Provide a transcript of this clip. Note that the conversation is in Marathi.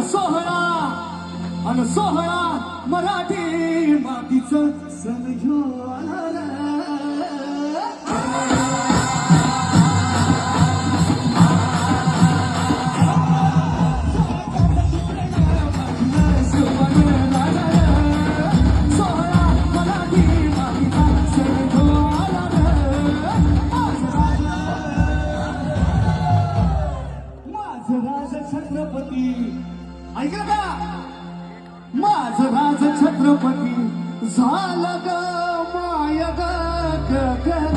सोहळा अन सोहळा मराठी मातीचं सण घेऊन आला छत्रपती ऐकलं का माझं राज छत्रपती झालं ग माय ग